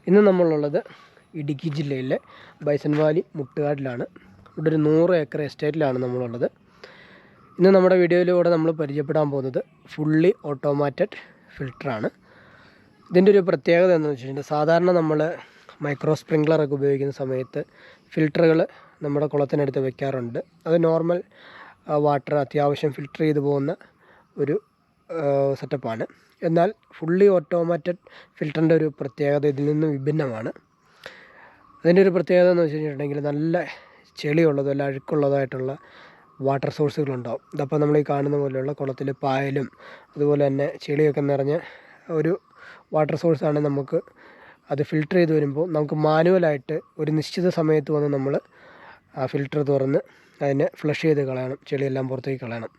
ഇന്ന് നമ്മളുള്ളത് ഇടുക്കി ജില്ലയിലെ ബൈസൺ വാലി മുട്ടുകാട്ടിലാണ്. ഇവിടെ ഒരു 100 ഏക്കർ എസ്റ്റേറ്റിലാണ് നമ്മളുള്ളത്. ഇന്ന് നമ്മുടെ വീഡിയോയിലൂടെ നമ്മൾ പരിചയപ്പെടാൻ പോകുന്നത് ഫുള്ളി ഓട്ടോമാറ്റഡ് ഫിൽറ്ററാണ്. ഇതിൻ്റെ ഒരു പ്രത്യേകത എന്താണെന്ന് വെച്ചിട്ടുണ്ടെങ്കിൽ, സാധാരണ നമ്മൾ മൈക്രോ സ്പ്രിംഗ്ലറൊക്കെ ഉപയോഗിക്കുന്ന സമയത്ത് ഫിൽറ്ററുകൾ നമ്മുടെ കുളത്തിനടുത്ത് വെക്കാറുണ്ട്. അത് നോർമൽ വാട്ടർ അത്യാവശ്യം ഫിൽറ്റർ ചെയ്ത് പോകുന്ന ഒരു സെറ്റപ്പാണ്. എന്നാൽ ഫുള്ളി ഓട്ടോമാറ്റഡ് ഫിൽറ്ററിൻ്റെ ഒരു പ്രത്യേകത ഇതിൽ നിന്ന് വിഭിന്നമാണ്. അതിൻ്റെ ഒരു പ്രത്യേകത എന്ന് വെച്ച് കഴിഞ്ഞിട്ടുണ്ടെങ്കിൽ, നല്ല ചെളിയുള്ളതോ അല്ല അഴുക്കുള്ളതായിട്ടുള്ള വാട്ടർ സോഴ്സുകളുണ്ടാവും. ഇതപ്പോൾ നമ്മൾ ഈ കാണുന്ന പോലെയുള്ള കുളത്തിൽ പായലും അതുപോലെ തന്നെ ചെളിയൊക്കെ നിറഞ്ഞ ഒരു വാട്ടർ സോഴ്സാണ്. നമുക്ക് അത് ഫിൽറ്റർ ചെയ്ത് വരുമ്പോൾ നമുക്ക് മാനുവലായിട്ട് ഒരു നിശ്ചിത സമയത്ത് വന്ന് നമ്മൾ ആ ഫിൽറ്റർ തുറന്ന് അതിനെ ഫ്ലഷ് ചെയ്ത് കളയണം, ചെളിയെല്ലാം പുറത്തേക്ക് കളയണം.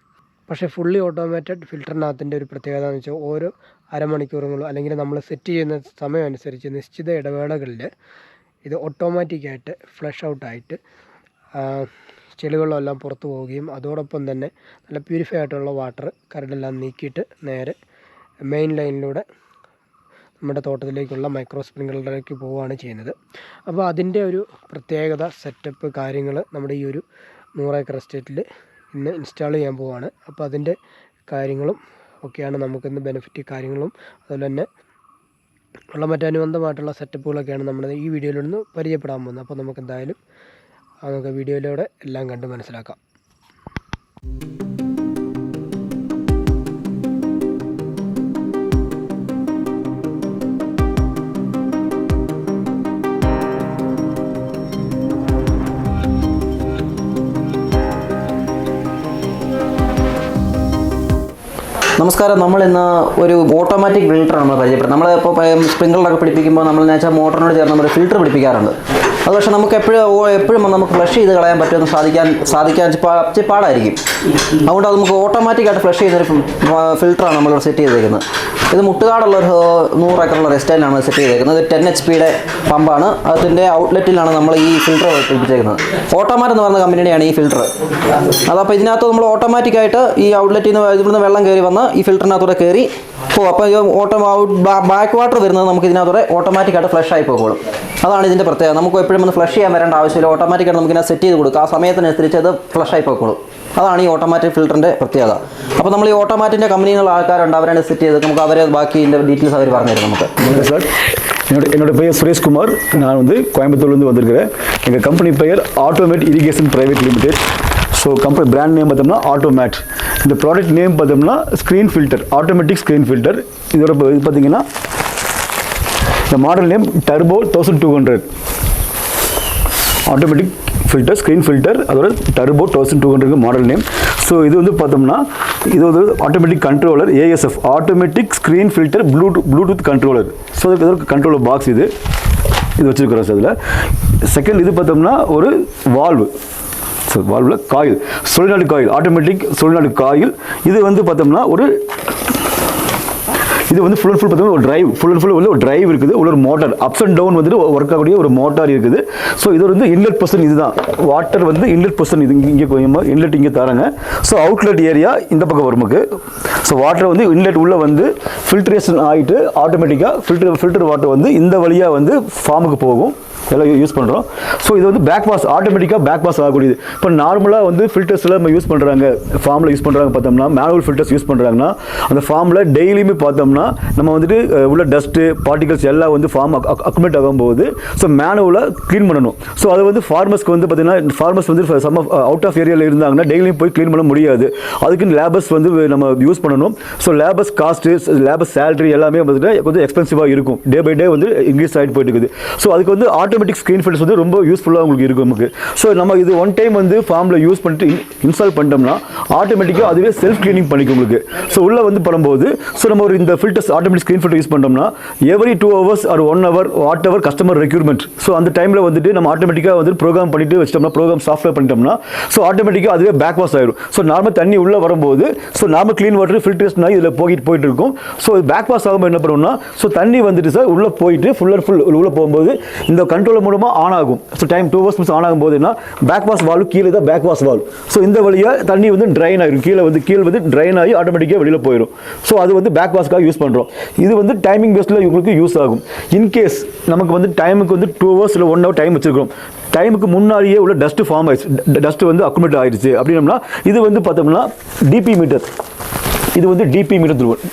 പക്ഷേ ഫുള്ളി ഓട്ടോമാറ്റഡ് ഫിൽറ്ററിനകത്തിൻ്റെ ഒരു പ്രത്യേകത എന്ന് വെച്ചാൽ, ഓരോ അരമണിക്കൂറുകളോ അല്ലെങ്കിൽ നമ്മൾ സെറ്റ് ചെയ്യുന്ന സമയം അനുസരിച്ച് നിശ്ചിത ഇടവേളകളിൽ ഇത് ഓട്ടോമാറ്റിക്കായിട്ട് ഫ്ലഷ് ഔട്ടായിട്ട് ചെളികളെല്ലാം പുറത്തു പോവുകയും അതോടൊപ്പം തന്നെ നല്ല പ്യൂരിഫൈ ആയിട്ടുള്ള വാട്ടർ കരടെല്ലാം നീക്കിയിട്ട് നേരെ മെയിൻ ലൈനിലൂടെ നമ്മുടെ തോട്ടത്തിലേക്കുള്ള മൈക്രോ സ്പ്രിംഗ്ലറിലേക്ക് പോവുകയാണ് ചെയ്യുന്നത്. അപ്പോൾ അതിൻ്റെ ഒരു പ്രത്യേകത, സെറ്റപ്പ് കാര്യങ്ങൾ നമ്മുടെ ഈ ഒരു 100 ഏക്കർ എസ്റ്റേറ്റിൽ ഇന്ന് ഇൻസ്റ്റാൾ ചെയ്യാൻ പോവുകയാണ്. അപ്പോൾ അതിൻ്റെ കാര്യങ്ങളും ഒക്കെയാണ് നമുക്കിന്ന് ബെനിഫിറ്റ് കാര്യങ്ങളും അതുപോലെ തന്നെ ഉള്ള മറ്റനുബന്ധമായിട്ടുള്ള സെറ്റപ്പുകളൊക്കെയാണ് നമ്മൾ ഈ വീഡിയോയിൽ നിന്ന് പരിചയപ്പെടാൻ പോകുന്നത്. അപ്പോൾ നമുക്ക് എന്തായാലും നമുക്ക് വീഡിയോയിലൂടെ എല്ലാം കണ്ട് മനസ്സിലാക്കാം. നമസ്കാരം. നമ്മളിന്ന് ഒരു ഓട്ടോമാറ്റിക് ഫിൽറ്ററാണ് നമ്മൾ പരിചയപ്പെടുന്നത്. നമ്മളിപ്പോൾ സ്പ്രിംഗ്ലറൊക്കെ പിടിപ്പിക്കുമ്പോൾ നമ്മൾ വെച്ചാൽ മോട്ടറിനോട് ചേർന്ന് നമ്മൾ ഫിൽറ്റർ പിടിപ്പിക്കാറുണ്ട്. അത് പക്ഷേ നമുക്ക് എപ്പോഴും നമുക്ക് ഫ്ലഷ് ചെയ്ത് കളയാൻ പറ്റുമെന്ന് സാധിക്കാൻ പാടായിരിക്കും. അതുകൊണ്ട് അത് നമുക്ക് ഓട്ടോമാറ്റിക്കായിട്ട് ഫ്ലഷ് ചെയ്യുന്നൊരു ഫിൽറ്ററാണ് നമ്മളിവിടെ സെറ്റ് ചെയ്തേക്കുന്നത്. ഇത് മുട്ടുകാടുള്ള ഒരു 100 ഏക്കറുള്ള എസ്റ്റേറ്റിലാണ് സെറ്റ് ചെയ്തേക്കുന്നത്. ഇത് 10 HP പമ്പാണ്. അതിൻ്റെ ഔട്ട്ലെറ്റിലാണ് നമ്മൾ ഈ ഫിൽറ്റർ പിടിപ്പിച്ചേക്കുന്നത്. ഓട്ടോമാറ്റ് എന്ന് പറയുന്ന കമ്പനിയുടെയാണ് ഈ ഫിൽറ്റർ. അതപ്പോൾ ഇതിനകത്ത് നമ്മൾ ഓട്ടോമാറ്റിക്കായിട്ട് ഈ ഔട്ട്ലെറ്റിൽ നിന്ന് ഇവിടുന്ന് വെള്ളം കയറി വന്ന് ഈ ഫിൽറ്ററിനകത്തൂടെ കയറി പോകും. അപ്പോൾ ബാക്ക് വാട്ടർ വരുന്നത് നമുക്ക് ഇതിനകത്തൂടെ ഓട്ടോമാറ്റിക്കായിട്ട് ഫ്ലഷ് ആയി പോകും. അതാണ് ഇതിൻ്റെ പ്രത്യേകത. നമുക്ക് എപ്പോഴും ഒന്ന് ഫ്ലഷ് ചെയ്യാൻ വരേണ്ട ആവശ്യമില്ല. ഓട്ടോമാറ്റിക്കായിട്ട് നമുക്കിങ്ങനെ സെറ്റ് ചെയ്ത് കൊടുക്കുക. ആ സമയത്തിനനുസരിച്ച് അത് ഫ്ലഷ് ആയി പോകും. അതാണ് ഈ ഓട്ടോമാറ്റിക് ഫിൽറ്ററിൻ്റെ പ്രത്യേകത. അപ്പോൾ നമ്മൾ ഈ ഓട്ടോമാറ്റിൻ്റെ കമ്പനിയിലുള്ള ആൾക്കാരുണ്ട്, അവരാണ് സെറ്റ് ചെയ്ത് നമുക്ക് അവരെ ബാക്കി ഇതിൻ്റെ ഡീറ്റെയിൽസ് അവർ പറഞ്ഞു തരും നമുക്ക്. சார், என்னோட பெயர் சுரேஷ்குமார். நான் கோயம்புத்தூர்லேருந்து வந்திருக்கிறேன். எங்கள் கம்பெனி பெயர் Automat irrigation private limited. So company brand name பார்த்தோம்னா ஆட்டோமேட். இந்த ப்ராடக்ட் நேம் பார்த்தோம்னா screen filter, automatic screen filter. இதோட இது பார்த்தீங்கன்னா இந்த model name turbo 1200 automatic filter, screen filter. அதோட டர்போ 1200 மாடல் நேம். ஸோ இது பார்த்தோம்னா இது automatic controller, ASF automatic screen filter bluetooth controller. So இதுக்கு கண்ட்ரோலர் பாக்ஸ் இது வச்சுருக்கிறோம். சார் இதில் செகண்ட் இது பார்த்தோம்னா ஒரு வால்வு. ஸோ வால்வில் coil, solenoid coil, automatic solenoid coil. இது பார்த்தோம்னா இது ஃபுல் அண்ட் ஃபுல் பார்த்தோம்னா ஒரு டிரைவ், ஃபுல் அண்ட் ஃபுல் ஒரு டிரைவ் இருக்குது. ஒரு motor ups and down work ஆகக்கூடிய ஒரு மோட்டார் இருக்குது. ஸோ இது இன்லெட் பொசிஷன். இதுதான் வாட்டர் இன்லெட் பொசிஷன். இது இங்கே இன்லெட் இங்கே தராங்க. ஸோ அவுட்லெட் ஏரியா இந்த பக்கம் வரும் நமக்கு. ஸோ வாட்டர் இன்லெட் உள்ள ஃபில்ட்ரேஷன் ஆகிட்டு ஆட்டோமேட்டிக்காக ஃபில்டர் வாட்டர் இந்த வழியாக ஃபார்முக்கு போகும். எல்லாம் யூஸ் பண்ணுறோம். ஸோ இது பேக் பாஸ், ஆட்டோமேட்டிக்காக பேக் பாஸ் ஆகக்கூடியது. இப்போ நார்மலாக ஃபில்டர்ஸில் நம்ம யூஸ் பண்ணுறாங்க, ஃபார்மில் யூஸ் பண்ணுறாங்க. பார்த்தோம்னா மேனுவல் ஃபில்டர்ஸ் யூஸ் பண்ணுறாங்கன்னா அந்த ஃபார்மில் டெய்லியுமே பார்த்தோம்னா நம்ம உள்ள டஸ்ட்டு பார்ட்டிகல்ஸ் எல்லாம் ஃபார்ம் அக்குமுலேட் ஆகும்போது ஸோ மேனுவலாக க்ளீன் பண்ணணும். ஸோ அது ஃபார்மர்ஸ்க்கு பார்த்தீங்கன்னா ஃபார்மர்ஸ் சம் அவுட் ஆஃப் ஏரியாவில் இருந்தாங்கன்னா டெய்லியும் போய் க்ளீன் பண்ண முடியாது. அதுக்குன்னு லேபர்ஸ் நம்ம யூஸ் பண்ணணும். So labours cost, labours salary எல்லாமே கொஞ்சம் எக்ஸ்பென்சிவாக இருக்கும். டே பை டே இன்க்ரீஸ் ஆகிட்டு போயிட்டு இருக்குது. ஸோ அதுக்கு ஆட்டோமேட்டிக் ஸ்க்ரீன் ஃபில்டர்ஸ் ரொம்ப யூஸ்ஃபுல்லாக உங்களுக்கு இருக்கும் நமக்கு. ஸோ நம்ம இது ஒன் டைம் ஃபார்மில் யூஸ் பண்ணிட்டு இன்ஸ்டால் பண்ணிட்டோம்னா ஆட்டோமேட்டிக்காக அதுவே செல்ஃப் க்ளீனிங் பண்ணிக்கும் உங்களுக்கு. ஸோ உள்ளே பண்ணும்போது ஸோ நம்ம இந்த filters automatic screen filter use பண்ணோம்னா every 2 hours or 1 hour whatever customer requirement. So அந்த டைமில் நம்ம ஆட்டோமேட்டிக்காக ப்ரோக்ராம் பண்ணிட்டு வச்சிட்டோம்னா, ப்ரோக்ராம் சாஃப்ட்வேர் பண்ணிட்டோம்னா ஸோ ஆட்டோமேட்டிக்காக அதுவே பேக் வாஷ் ஆயிடும். ஸோ நார்மல் தண்ணி உள்ளே வரும்போது so normal clean water filtration ஆகி இதில் போயிட்டு இருக்கும். ஸோ பேக் வாஷ் ஆகும்போது என்ன பண்ணுவோம்னா ஸோ தண்ணி சார் உள்ளே போயிட்டு ஃபுல் அண்ட் ஃபுல் உள்ளே போகும்போது இந்த கண்ட்ரோல் கண்ட்ரோல் மூலமாக ஆன் ஆகும். ஸோ டைம் 2 hours ஆன் ஆகும் போதுன்னா பேக் வாஷ் வால்வு கீழே தான் பேக் வாஷ் வால்வ். ஸோ இந்த வழியாக தண்ணி வந்து ட்ரைன் ஆகிடும், கீழே வந்து ட்ரைன் ஆகி ஆட்டோமேட்டிக்காக வெளியில் போயிடும். ஸோ அது வந்து பேக் வாஷ்க்காக யூஸ் பண்ணுறோம். இது வந்து டைமிங் பேஸில் உங்களுக்கு யூஸ் ஆகும். இன்கேஸ் நமக்கு வந்து டைமுக்கு வந்து 2 hours இல்லை 1 hour டைம் வச்சுருக்கோம், டைமுக்கு முன்னாடியே உள்ள டஸ்ட்டு ஃபார்ம் ஆயிடுச்சு, டஸ்ட்டு வந்து அக்குமுலேட் ஆயிடுச்சு அப்படின்னம்னா இது வந்து பார்த்தோம்னா டிபி மீட்டர். இது வந்து டிபி மீட்டர் சொல்லுவோம்.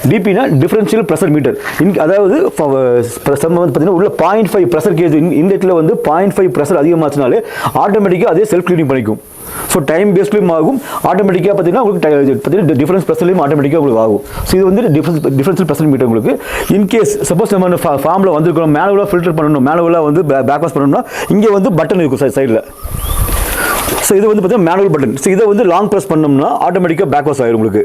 டிபினா டிஃபரன்ஷியல் ப்ரெஷர் மீட்டர். அதாவது பார்த்தீங்கன்னா உள்ள 0.5 ப்ரெஷர் கேஜ் இன்லெட்டில் வந்து 0.5 ப்ரெஷர் அதிகமாச்சுனாலே ஆட்டோமேட்டிக்காக அதே செல்ஃப் க்ளீனிங் பண்ணிக்கும். ஸோ டைம் பேஸ்லையும் ஆகும், ஆட்டோமேட்டிக்காக பார்த்தீங்கன்னா உங்களுக்கு பார்த்தீங்கன்னா டிஃபரன்ஸ் ப்ரெஷர்லையும் ஆட்டோமேட்டிக்காக உங்களுக்கு ஆகும். ஸோ இது வந்து டிஃபரன்ஷியல் ப்ரெஷர் மீட்டர் உங்களுக்கு. இன்கேஸ் சப்போஸ் நம்ம ஃபார்மில் வந்துருக்கோம், மேனுவலாக ஃபில்டர் பண்ணணும், மேனுவலாக வந்து பேக் வாஷ் பண்ணணும்னா இங்கே வந்து பட்டன் இருக்கும் சைடில். ஸோ இது வந்து பார்த்தீங்கன்னா மேனுவல் பட்டன். ஸோ இதை வந்து லாங் ப்ரெஸ் பண்ணோம்னா ஆட்டோமேட்டிக்காக பேக் வாஷ் ஆகிடும் உங்களுக்கு.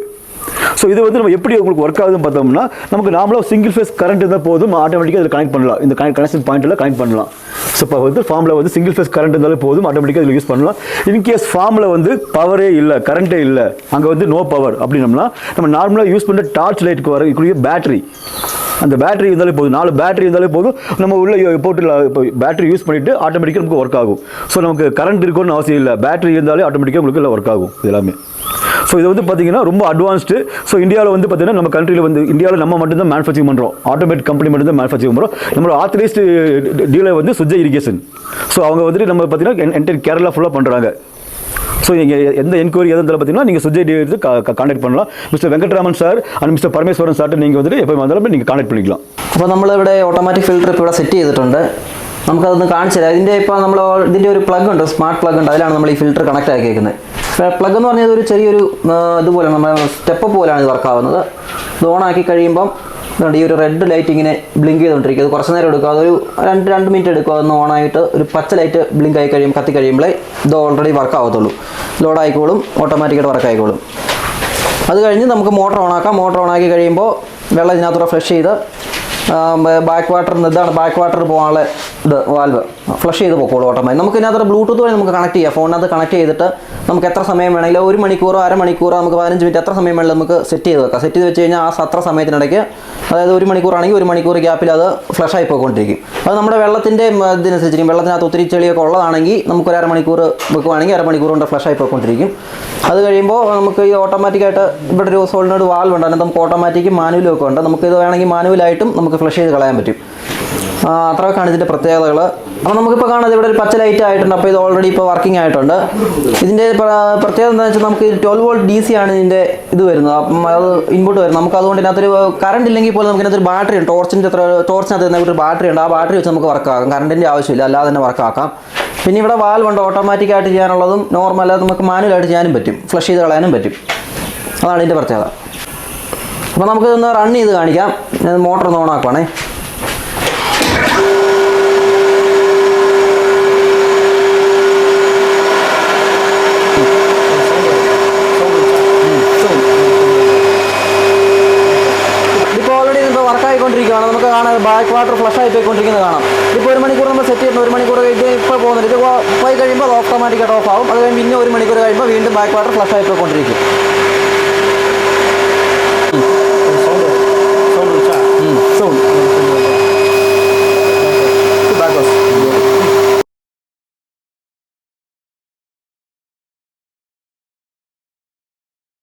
ஸோ இது வந்து நம்ம எப்படி உங்களுக்கு ஒர்க் ஆகுதுன்னு பார்த்தோம்னா நமக்கு நார்மலாக சிங்கிள் ஃபேஸ் கரண்ட் இருந்தால் போதும், ஆட்டோமேட்டிக்காக இதில் கனெக்ட் பண்ணலாம். இந்த கனெக்ஷன் பாயிண்டில் கனெக்ட் பண்ணலாம். ஸோ இப்போ வந்து ஃபார்மில் வந்து சிங்கிள் ஃபேஸ் கரண்ட் இருந்தாலே போதும், ஆட்டோமேட்டிக்காக இதில் யூஸ் பண்ணலாம். இன்கேஸ் ஃபார்மில் வந்து பவரே இல்லை, கரண்ட்டே இல்லை, அங்கே வந்து நோ பவர் அப்படின்னம்னா நம்ம நார்மலாக யூஸ் பண்ணுற டார்ச் லைட்டுக்கு வரக்கூடிய பேட்டரி, அந்த பேட்டரி இருந்தாலே போதும், 4 பேட்டரி இருந்தாலே போதும், நம்ம உள்ள போட்டு இப்போ பேட்டரி யூஸ் பண்ணிவிட்டு ஆட்டோமேட்டிக்காக நமக்கு ஒர்க் ஆகும். ஸோ நமக்கு கரண்ட் இருக்கணும்னு அவசியம் இல்லை, பேட்டரி இருந்தாலே ஆட்டோமேட்டிக்காக உங்களுக்கு எல்லாம் ஒர்க் ஆகும் இது எல்லாமே. ஸோ இது வந்து பார்த்தீங்கன்னா ரொம்ப அட்வான்ஸ்டு. ஸோ இந்தியாவில் வந்து பார்த்தீங்கன்னா நம்ம கண்ட்ரியில் வந்து இந்தியாவில் நம்ம மட்டும்தான் மேனுஃபேக்சரிங் பண்ணுறோம், ஆட்டோமேட்டிக் கம்பெனி மட்டும் தான் மேனுஃபேக்சரிங் பண்ணுறோம். நம்மளோட ஆத்தரைஸ்டு டீலர் வந்து சுஜய் இரிகேஷன். ஸோ அவங்க வந்துட்டு நம்ம பார்த்தீங்கன்னா என்டையர் கேரளா ஃபுல்லாக பண்ணுறாங்க. ஸோ நீங்கள் எந்த என்கொயரி எதுவும் பார்த்தீங்கன்னா நீங்கள் சுஜய் டீலர் கான்டாக்ட் பண்ணலாம். Mister Venkatraman sir and mister Parameswaran சார்ட்டு நீங்கள் வந்துட்டு எப்போ வந்தாலும் நீங்கள் കാൺടാക്ട് பண்ணிக்கலாம். അപ്പോൾ നമ്മളിവിടെ ഓട്ടോമാറ്റിക് ഫിൽറ്റർ ഇപ്പോൾ ഇവിടെ സെറ്റ് ചെയ്തിട്ടുണ്ട്. നമുക്കതൊന്ന് കാണിച്ചു തരാം. ഇതിൻ്റെ ഒരു പ്ലഗ് ഉണ്ട്, സ്മാർട്ട് പ്ലഗ് ഉണ്ട്, അതിലാണ് നമ്മൾ ഈ ഫിൽറ്റർ കണക്ട് ആക്കിയേക്കുന്നത്. പ്ലഗ് എന്ന് പറഞ്ഞാൽ ഒരു ചെറിയൊരു ഇതുപോലെ നമ്മൾ സ്റ്റെപ്പ് പോലെയാണ് ഇത് വർക്കാവുന്നത്. ഇത് ഓണാക്കി കഴിയുമ്പം ഈ ഒരു റെഡ് ലൈറ്റ് ഇങ്ങനെ ബ്ലിങ്ക് ചെയ്തുകൊണ്ടിരിക്കും. അത് കുറച്ച് നേരം എടുക്കും, അതൊരു 2 മിനിറ്റ് എടുക്കും. അതൊന്ന് ഓണായിട്ട് ഒരു പച്ച ലൈറ്റ് ബ്ലിങ്ക് ആയി കഴിയുമ്പോൾ കത്തി കഴിയുമ്പോഴേ ഇത് ഓൾറെഡി വർക്ക് ആവത്തുള്ളൂ. ലോഡ് ആയിക്കോളും, ഓട്ടോമാറ്റിക്കായിട്ട് വർക്ക് ആയിക്കോളും. അത് കഴിഞ്ഞ് നമുക്ക് മോട്ടർ ഓണാക്കാം. മോട്ടർ ഓണാക്കി കഴിയുമ്പോൾ വെള്ളം ഇതിനകത്തൂടെ ഫ്ലഷ് ചെയ്ത് ബാക്ക് വാട്ടർ, ഇതാണ് ബാക്ക് വാട്ടർ പോകാനുള്ള ഇത് വാൽവ്, ഫ്ലഷ് ചെയ്ത് പോക്കോളൂ ഓട്ടോമാറ്റിക്. നമുക്ക് ഇതിനകത്ത് ബ്ലൂടൂത്ത് വഴി നമുക്ക് കണക്ട് ചെയ്യാം. ഫോണിനകത്ത് കണക്ട് ചെയ്തിട്ട് നമുക്ക് എത്ര സമയം വേണമെങ്കിലും 1 മണിക്കൂറോ അരമണിക്കൂറോ നമുക്ക് 15 മിനിറ്റ് എത്ര സമയം വേണമെങ്കിലും നമുക്ക് സെറ്റ് ചെയ്ത് വെക്കാം. സെറ്റ് ചെയ്ത് വെച്ച് കഴിഞ്ഞാൽ ആ അത്ര സമയത്തിനിടയ്ക്ക്, അതായത് 1 മണിക്കൂറാണെങ്കിൽ 1 മണിക്കൂർ ഗ്യാപ്പിൽ അത് ഫ്ലഷ് ആയി പോയിക്കൊണ്ടിരിക്കും. അത് നമ്മുടെ വെള്ളത്തിൻ്റെ ഇതിനനുസരിച്ചിരിക്കും. വെള്ളത്തിനകത്ത് ഒത്തിരി ചെളിയൊക്കെ ഉള്ളതാണെങ്കിൽ നമുക്കൊരു അരമണിക്കൂർ വെക്കുവാണെങ്കിൽ അരമണിക്കൂർ കൊണ്ട് ഫ്ലഷ് ആയി പോയിക്കൊണ്ടിരിക്കും. അത് കഴിയുമ്പോൾ നമുക്ക് ഈ ഓട്ടോമാറ്റിക്കായിട്ട് ഇവിടെ ഒരു സോളിനോട് വാൽവ് ഉണ്ട്, അതിനകത്ത് നമുക്ക് ഓട്ടോമാറ്റിക്കും മാനുവലും ഒക്കെ ഉണ്ട്. നമുക്ക് ഇത് വേണമെങ്കിൽ മാനുവലായിട്ടും നമുക്ക് ഫ്ലഷ് ചെയ്ത് കളയാൻ പറ്റും. അത്രയൊക്കെയാണ് ഇതിൻ്റെ പ്രത്യേകതകൾ. അപ്പോൾ നമുക്കിപ്പോൾ കാണാതെ ഇവിടെ ഒരു പച്ച ലൈറ്റ് ആയിട്ടുണ്ട്. അപ്പോൾ ഇത് ഓൾറെഡി ഇപ്പോൾ വർക്കിംഗ് ആയിട്ടുണ്ട്. ഇതിൻ്റെ പ്രത്യേകത എന്താണെന്ന് വെച്ചാൽ നമുക്ക് 12 വോൾട്ട് DC ആണ് ഇതിൻ്റെ ഇത് വരുന്നത്. അപ്പം അത് ഇൻപുട്ട് വരുന്നത്. നമുക്ക് അതുകൊണ്ട് ഇതിനകത്തൊരു കറണ്ട് ഇല്ലെങ്കിൽ പോലും നമുക്ക് ഇതിനകത്തൊരു ബാറ്ററി ഉണ്ട്. ടോർച്ചിനകത്ത് തന്നെ ഒരു ബാറ്ററി ഉണ്ട്. ആ ബാറ്ററി വെച്ച് നമുക്ക് വർക്കാക്കാം. കറണ്ടിൻ്റെ ആവശ്യമില്ല, അല്ലാതെ തന്നെ വർക്കാക്കാം. പിന്നെ ഇവിടെ വാൽവ് ഉണ്ട്, ഓട്ടോമാറ്റിക്കായിട്ട് ചെയ്യാനുള്ളതും നോർമൽ, അത് നമുക്ക് മാനുവലായിട്ട് ചെയ്യാനും പറ്റും, ഫ്ലഷ് ചെയ്ത് കളയാനും പറ്റും. അതാണ് ഇതിൻ്റെ പ്രത്യേകത. അപ്പോൾ നമുക്കിതൊന്ന് റൺ ചെയ്ത് കാണിക്കാം. മോട്ടർ ഒന്ന് ഓണാക്കുവാണേ. വർക്കായിക്കൊണ്ടിരിക്കുകയാണ്. നമുക്ക് കാണാം ബാക്ക് വാട്ടർ ഫ്ലഷ് ആയി പോയിക്കൊണ്ടിരിക്കുന്നത് കാണാം. ഇപ്പോൾ 1 മണിക്കൂർ നമ്മൾ സെറ്റ് ചെയ്യുന്ന 1 മണിക്കൂർ കഴിഞ്ഞ് ഇപ്പോൾ പോകുന്നത് ഇത് പോയി കഴിയുമ്പോൾ അത് ഓട്ടോമാറ്റിക്കായിട്ട് ഓഫ് ആവും. അത് കഴിഞ്ഞ് പിന്നെ 1 മണിക്കൂർ കഴിയുമ്പോൾ വീണ്ടും ബാക്ക് വാട്ടർ ഫ്ലഷ് ആയി പോയിക്കൊണ്ടിരിക്കും. സൗണ്ട്